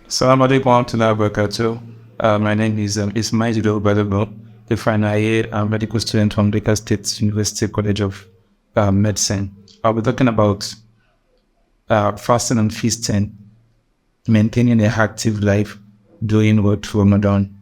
Assalamu alaikum wa rahmatullahi wa barakatuh. My name is Ismail Balogun, the final year medical student from Delta State University College of Medicine. I'll be talking about fasting and feasting, maintaining an active life during Ramadan.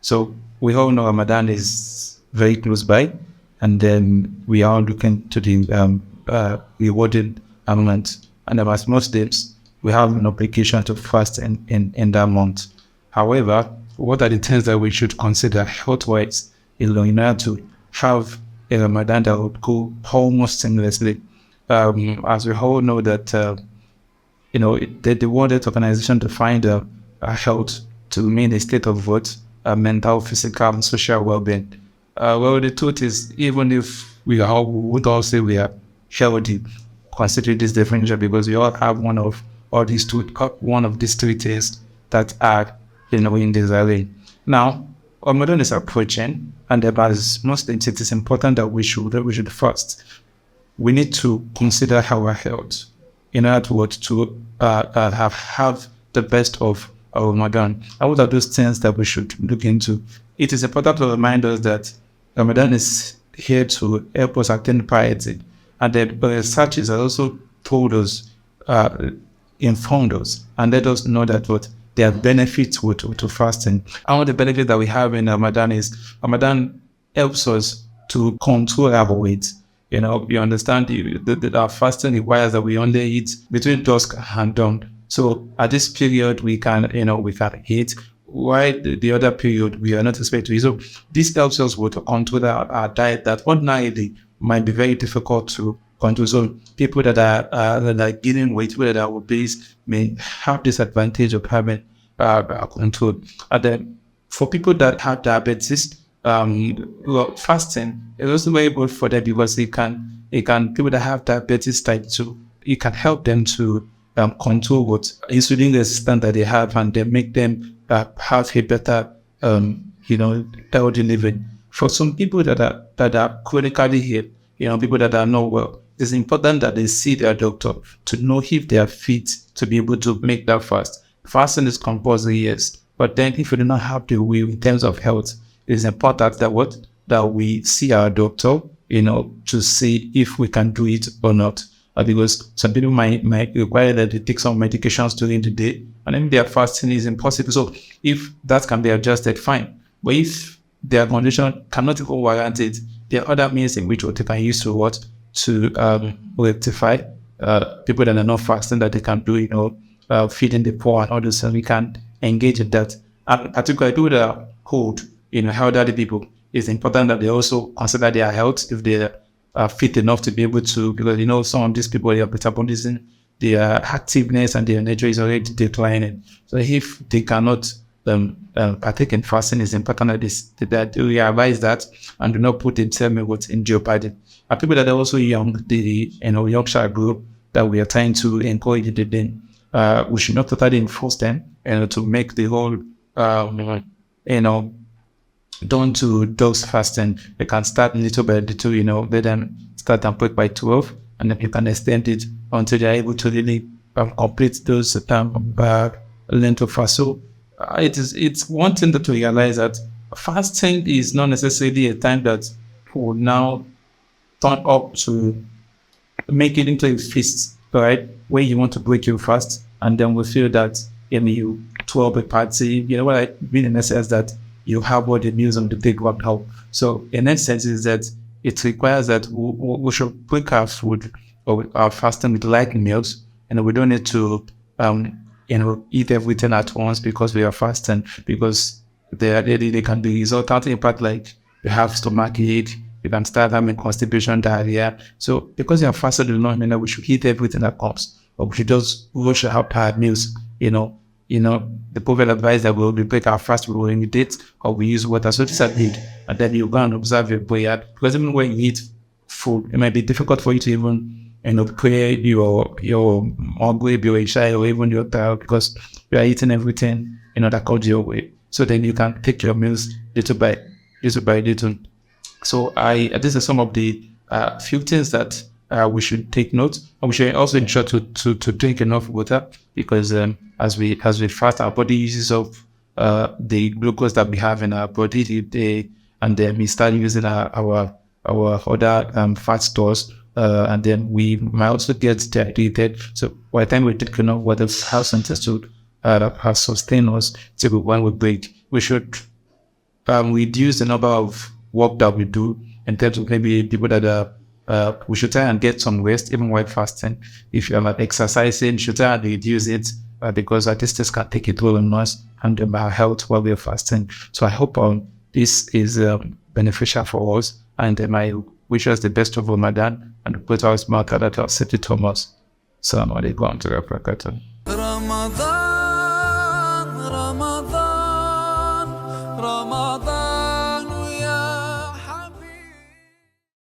So we all know Ramadan is very close by, and then we are looking to the rewarding element. And as Muslims, we have an obligation to fast in that month. However, what are the things that we should consider health-wise in order to have a Ramadan that would go almost seamlessly? As we all know that, the World Health Organization defined health to mean a state of what? Mental, physical, and social well-being. Well, the truth is, even if we would all say we are healthy, considering this definition, because we all have one of these three things that are, in desire. Now, Ramadan is approaching, and as Muslims, it is important that we should fast. We need to consider our health in order to have the best of Ramadan. And what are those things that we should look into? It is important to remind us that Ramadan is here to help us attain piety. And the researchers have also told us, informed us, and let us know that what there are benefits to fasting. And one of the benefits that we have in Ramadan is Ramadan helps us to control our weight. You understand that our fasting requires that we only eat between dusk and dawn. So at this period, we can eat, while the other period we are not expected to eat. So this helps us to control our diet that ordinarily might be very difficult to control. So people that are gaining weight, people that are obese, may have this advantage of having control. And then for people that have diabetes, fasting is also very good for them, because people that have diabetes type 2, it can help them to control what insulin resistance that they have, and they make them have a better, healthy living. For some people that are chronically ill, people that are not well, it's important that they see their doctor to know if they are fit to be able to make that fast. Fasting is compulsory, yes, but then if you do not have the will in terms of health, it's important that we see our doctor, to see if we can do it or not. Because some people might require that they take some medications during the day, and then their fasting is impossible. So if that can be adjusted, fine. But if their condition cannot even warrant it, there are other means in which they can use to rectify people that are not fasting, that they can do, feeding the poor and all this, and we can engage in that. And particularly people that are old, elderly people, it's important that they also consider their health if they are fit enough to be able to, because some of these people, their metabolism, their activeness and their energy is already declining. So if they cannot partake in fasting, it's important that they realize that and do not put themselves in jeopardy. And people that are also young, the young child group that we are trying to encourage in the day, we should not totally enforce them to make the whole don't do dose fasting. You can start little by little, let them start and break by 12, and then you can extend it until they're able to really complete those length of fast. So it's one thing to realize that fasting is not necessarily a time that will now turn up to make it into a feast, right? Where you want to break your fast, and then we feel that you 12 a party, what I mean in the sense that you have all the meals on the big one help. So in that sense is that it requires that we should break our food or our fasting with light meals, and we don't need to eat everything at once because we are fasting, because they can be resultant impact, like you have stomachache, you can start having constipation, diarrhea. So because you are fasted, do not mean that we should eat everything that comes, or we should just rush out our meals. The Prophet advised that we break our fast, we will meditate, or we use water. So this is need, and then you go and observe your prayer. Because even when you eat food, it might be difficult for you to even pray your Maghrib, your Isha, or even your Taraweeh, because you are eating everything that comes your way. So then you can take your meals little by little. So these are some of the few things that we should take note. And we should also ensure to drink enough water, because as we fast, our body uses up the glucose that we have in our body, and then we start using our other fat stores, and then we might also get dehydrated. So by the time we drink enough water, have something to sustain us till when we break. We should reduce the number of work that we do, in terms of maybe people that we should try and get some rest even while fasting. If you are exercising, you should try and reduce it, because our distance can take a toll on us and our health while we are fasting. So I hope this is beneficial for us, and I wish us the best of Ramadan, and put our smart that our city Thomas. Assalamu alaikum wa rahmatullahi wa barakatuh. Ramadan, Ramadan.